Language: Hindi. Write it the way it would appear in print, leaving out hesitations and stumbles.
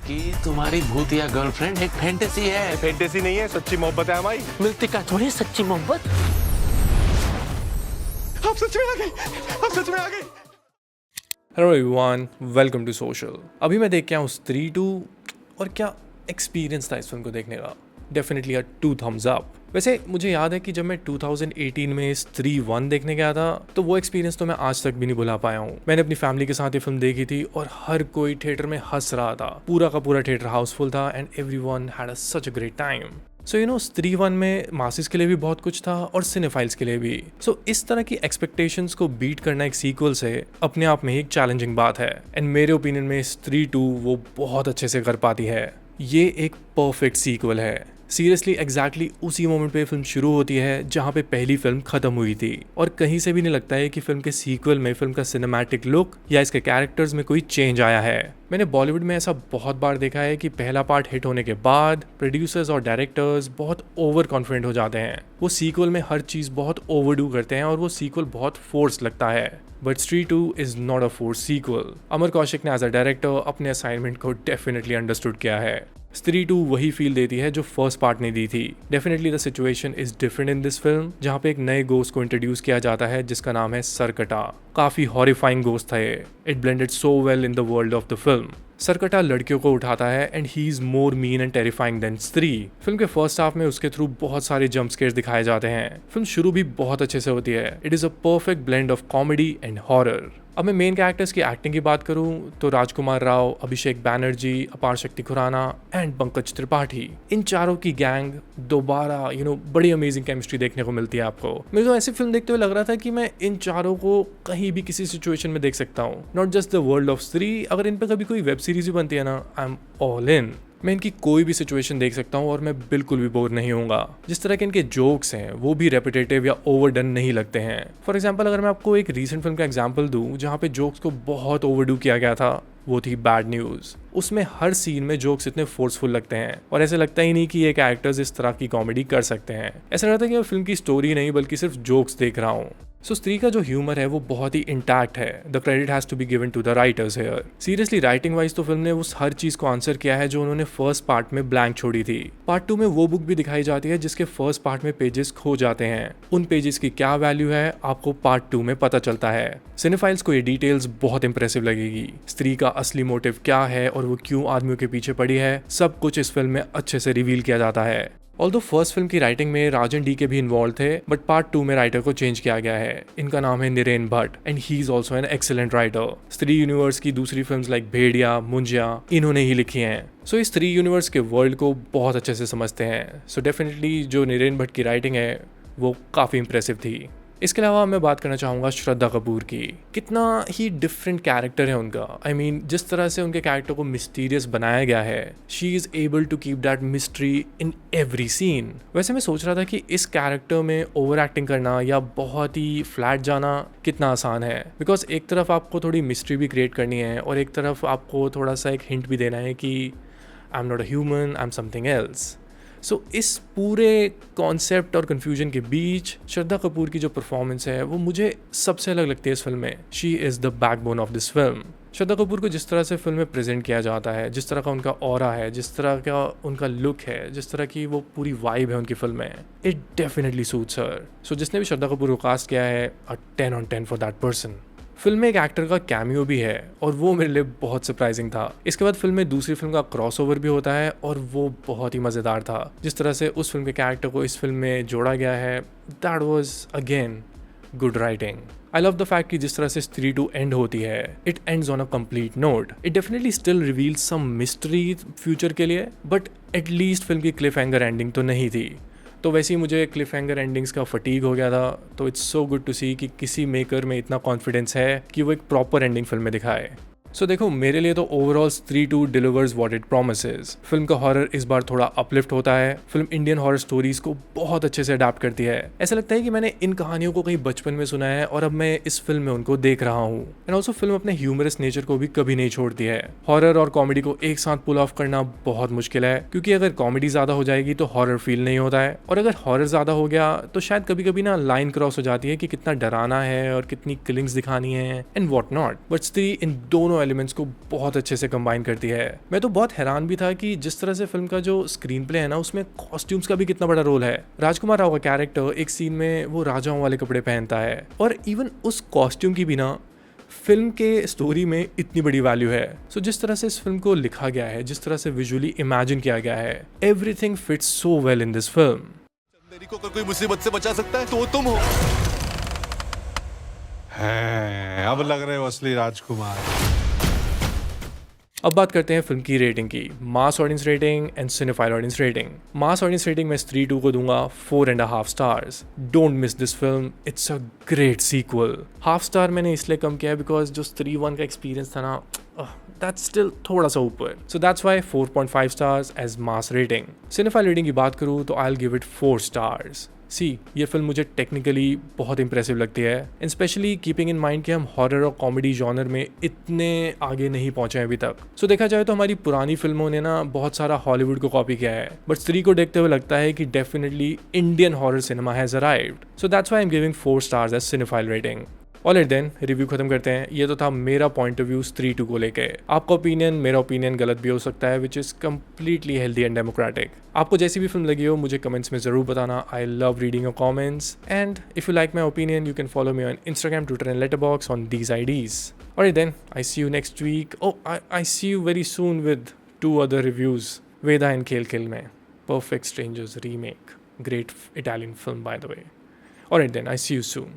कि तुम्हारी भूतिया गर्लफ्रेंड एक फैंटेसी है। फैंटेसी नहीं है, सच्ची मोहब्बत है हमारी। मृतिका थोड़ी सच्ची मोहब्बत। आप सच में आ गए, आप सच में आ गए। Hello everyone, welcome to social. अभी मैं देख के आया हूँ स्त्री 2 और क्या एक्सपीरियंस था इस फिल्म को देखने का। Definitely a 2 thumbs up। वैसे मुझे याद है कि जब मैं 2018 में स्त्री 1 देखने गया था तो वो एक्सपीरियंस तो मैं आज तक भी नहीं भुला पाया हूँ। मैंने अपनी फैमिली के साथ ये फिल्म देखी थी और हर कोई थिएटर में हंस रहा था। पूरा का पूरा थिएटर हाउसफुल था and everyone had such a great time. So you know स्त्री 1 में मासिस के लिए भी बहुत कुछ था और सिनेफाइल्स के लिए भी। सो इस तरह की एक्सपेक्टेशंस को बीट करना एक सीक्वल से अपने आप में ही एक चैलेंजिंग बात है एंड मेरे ओपिनियन में स्त्री 2 वो बहुत अच्छे से कर पाती है। ये एक परफेक्ट सीक्वल है। सीरियसली एग्जैक्टली उसी मोमेंट पे फिल्म शुरू होती है जहाँ पे पहली फिल्म खत्म हुई थी और कहीं से भी नहीं लगता है कि फिल्म के सीक्वल में फिल्म का सिनेमैटिक लुक या इसके कैरेक्टर्स में कोई चेंज आया है। मैंने बॉलीवुड में ऐसा बहुत बार देखा है कि पहला पार्ट हिट होने के बाद प्रोड्यूसर्स और डायरेक्टर्स बहुत ओवर कॉन्फिडेंट हो जाते हैं। वो सीक्वल में हर चीज़ बहुत ओवरडू करते हैं और वो सीक्वल बहुत फोर्स लगता है। But Stree 2 is not a force sequel. Amar Kaushik ने एज अ डायरेक्टर अपने असाइनमेंट को डेफिनेटली अंडरस्टूड किया है। स्त्री 2 वही फील देती है जो फर्स्ट पार्ट ने दी थी। Definitely the situation is different in this film, जहाँ पे एक नए गोस्ट को इंट्रोड्यूस किया जाता है जिसका नाम है सरकटा। काफी हॉरिफाइंग गोस्ट था ये। It blended so well in the world of the film. Sarkata लड़कियों को उठाता है and he is more mean and terrifying than Stree. Film के फर्स्ट हाफ में उसके थ्रू बहुत सारे जंप स्केयर्स दिखाए जाते हैं। फिल्म शुरू भी बहुत अच्छे से होती है। It is a perfect blend of comedy and horror. अब मैं मेन कैरेक्टर्स की एक्टिंग की बात करूं तो राजकुमार राव, अभिषेक बैनर्जी, अपार शक्ति खुराना एंड पंकज त्रिपाठी, इन चारों की गैंग दोबारा बड़ी अमेजिंग केमिस्ट्री देखने को मिलती है आपको। मुझे तो ऐसी फिल्म देखते हुए लग रहा था कि मैं इन चारों को कहीं भी किसी सिचुएशन में देख सकता हूँ। Not just the world of स्त्री, अगर इन पर कभी कोई वेब सीरीज भी बनती है ना, आई एम ऑल इन। मैं इनकी कोई भी सिचुएशन देख सकता हूँ और मैं बिल्कुल भी बोर नहीं होऊंगा। जिस तरह के इनके जोक्स हैं वो भी रेपिटेटिव या ओवरडन नहीं लगते हैं। फॉर एग्जांपल अगर मैं आपको एक रीसेंट फिल्म का एग्जांपल दूं जहाँ पे जोक्स को बहुत ओवरडू किया गया था, वो थी बैड न्यूज। उसमें हर सीन में जोक्स इतने फोर्सफुल लगते हैं और ऐसे लगता ही नहीं कि ये कैरेक्टर्स इस तरह की कॉमेडी कर सकते हैं। ऐसा लगता है कि मैं फिल्म की स्टोरी नहीं बल्कि सिर्फ जोक्स देख रहा हूँ। सो स्त्री का जो ह्यूमर है वो बहुत ही इंटैक्ट है। The credit has to be given to the writers here. Seriously writing wise तो फिल्म ने उस हर चीज को आंसर किया है जो उन्होंने फर्स्ट पार्ट में ब्लैंक छोड़ी थी। पार्ट 2 में वो बुक भी दिखाई जाती है जिसके फर्स्ट पार्ट में पेजेस खो जाते हैं। उन पेजेस की क्या वैल्यू है आपको पार्ट 2 में पता चलता है। सिनेफाइल्स को ये डिटेल्स बहुत इंप्रेसिव लगेगी। स्त्री का असली मोटिव क्या है और वो क्यों आदमियों के पीछे पड़ी है, सब कुछ इस फिल्म में अच्छे से रिवील किया जाता है। ऑल्दो फर्स्ट फिल्म की राइटिंग में राजन डी के भी इन्वॉल्व थे, बट पार्ट 2 में राइटर को चेंज किया गया है। इनका नाम है Niren Bhatt and he is also an excellent writer. स्त्री यूनिवर्स की दूसरी फिल्म्स लाइक भेड़िया, मुंजिया इन्होंने ही लिखी हैं। सो इस स्त्री यूनिवर्स के वर्ल्ड को बहुत अच्छे से समझते हैं। सो डेफिनेटली जो निरेन भट्ट की राइटिंग है वो काफ़ी इंप्रेसिव थी। इसके अलावा मैं बात करना चाहूँगा श्रद्धा कपूर की। कितना ही डिफरेंट कैरेक्टर है उनका। आई मीन जिस तरह से उनके कैरेक्टर को मिस्टीरियस बनाया गया है, she is able to keep that mystery in every scene. वैसे मैं सोच रहा था कि इस कैरेक्टर में ओवर एक्टिंग करना या बहुत ही फ्लैट जाना कितना आसान है, बिकॉज एक तरफ आपको थोड़ी मिस्ट्री भी क्रिएट करनी है और एक तरफ आपको थोड़ा सा एक हिंट भी देना है कि I am not a human, I am something else. So इस पूरे कॉन्सेप्ट और कन्फ्यूजन के बीच श्रद्धा कपूर की जो परफॉर्मेंस है वो मुझे सबसे अलग लगती है इस फिल्म में। She is the backbone of this film. Shraddha Kapoor को जिस तरह से फिल्म में प्रेजेंट किया जाता है, जिस तरह का उनका ऑरा है, जिस तरह का उनका लुक है, जिस तरह की वो पूरी वाइब है उनकी फिल्म में, इट डेफिनेटली सूट्स हर। सो जिसने भी श्रद्धा कपूर को कास्ट किया है, अ 10 on 10 for that person. Film में एक एक्टर का कैमियो भी है और वो मेरे लिए बहुत सरप्राइजिंग था। इसके बाद फिल्म में दूसरी फिल्म का क्रॉसओवर भी होता है और वो बहुत ही मज़ेदार था। जिस तरह से उस फिल्म के कैरेक्टर को इस फिल्म में जोड़ा गया है, that was again good writing. I love the fact कि जिस तरह से स्त्री 2 एंड होती है, it ends on a complete note. It definitely still reveals some mystery future के लिए, बट एटलीस्ट फिल्म की क्लिफ हैंगर एंडिंग तो नहीं थी। तो वैसे ही मुझे क्लिफ हैंगर एंडिंग्स का फटीग हो गया था। तो it's so good to see कि किसी मेकर में इतना कॉन्फिडेंस है कि वो एक प्रॉपर एंडिंग फिल्म में दिखाए। सो देखो मेरे लिए तो ओवरऑल स्त्री 2 delivers what it promises. Film का हॉरर इस बार थोड़ा अपलिफ्ट होता है। फिल्म इंडियन हॉरर स्टोरीज को बहुत अच्छे से अडाप्ट करती है। ऐसा लगता है कि मैंने इन कहानियों को कहीं बचपन में सुना है और अब मैं इस फिल्म में उनको देख रहा हूँ। एंड ऑल्सो फिल्म अपने ह्यूमरस नेचर को भी कभी नहीं छोड़ती है। हॉरर और कॉमेडी को एक साथ पुल ऑफ करना बहुत मुश्किल है, क्योंकि अगर कॉमेडी ज्यादा हो जाएगी तो हॉरर फील नहीं होता है, और अगर हॉरर ज्यादा हो गया तो शायद कभी कभी ना लाइन क्रॉस हो जाती है कि कितना डराना है और कितनी किलिंग्स दिखानी है एंड व्हाट नॉट। बट स्त्री इन दोनों एलिमेंट्स को बहुत अच्छे से कंबाइन करती है। मैं तो बहुत हैरान भी था कि जिस तरह से फिल्म का जो स्क्रीन प्ले है ना, उसमें कॉस्ट्यूम्स का भी कितना बड़ा रोल है। राजकुमार राव का कैरेक्टर एक सीन में वो राजाओं वाले कपड़े पहनता है, और इवन उस कॉस्ट्यूम की भी ना फिल्म के स्टोरी में इतनी बड़ी वैल्यू है। सो जिस तरह से इस फिल्म को लिखा गया है, जिस तरह से विजुअली इमेजिन किया गया है, everything fits so well in this film. Chanderi को अगर कोई मुसीबत से बचा सकता है तो वो तुम हो। हैं, अब लग रहे हो असली राजकुमार। अब बात करते हैं फिल्म की रेटिंग की, mass audience rating and cinephile audience rating. Mass audience rating मैं स्त्री 2 को दूंगा 4.5 stars. Don't miss this film, it's a great sequel. Half star मैंने इसलिए कम किया है बिकॉज जो स्त्री 1 का एक्सपीरियंस था ना, दैट्स स्टिल थोड़ा सा ऊपर, so that's why 4.5 stars as mass rating. Cinephile rating की बात करूँ तो I will give it 4 stars. See, ये फिल्म मुझे टेक्निकली बहुत इंप्रेसिव लगती है, and specially keeping in mind कि हम हॉरर और कॉमेडी जॉनर में इतने आगे नहीं पहुंचे हैं अभी तक। सो देखा जाए तो हमारी पुरानी फिल्मों ने ना बहुत सारा हॉलीवुड को कॉपी किया है, बट स्त्री को देखते हुए लगता है कि definitely Indian horror cinema has arrived. So that's why I am giving 4 stars as cinephile rating. Alright then, review खत्म करते हैं। ये तो था मेरा पॉइंट ऑफ व्यू स्त्री 2 को लेके। आपका ओपिनियन, मेरा ओपिनियन गलत भी हो सकता है, which is completely healthy and democratic. आपको जैसी भी फिल्म लगी हो मुझे कमेंट्स में ज़रूर बताना। I love reading your comments, and if you like my opinion you can follow me on Instagram, Twitter and Letterboxd on these IDs. Alright then, I see you next week. Oh, I see you very soon with 2 other reviews. Veda and Khel Khel mein Perfect Strangers remake. Great Italian film by the way. Alright then, I see you soon.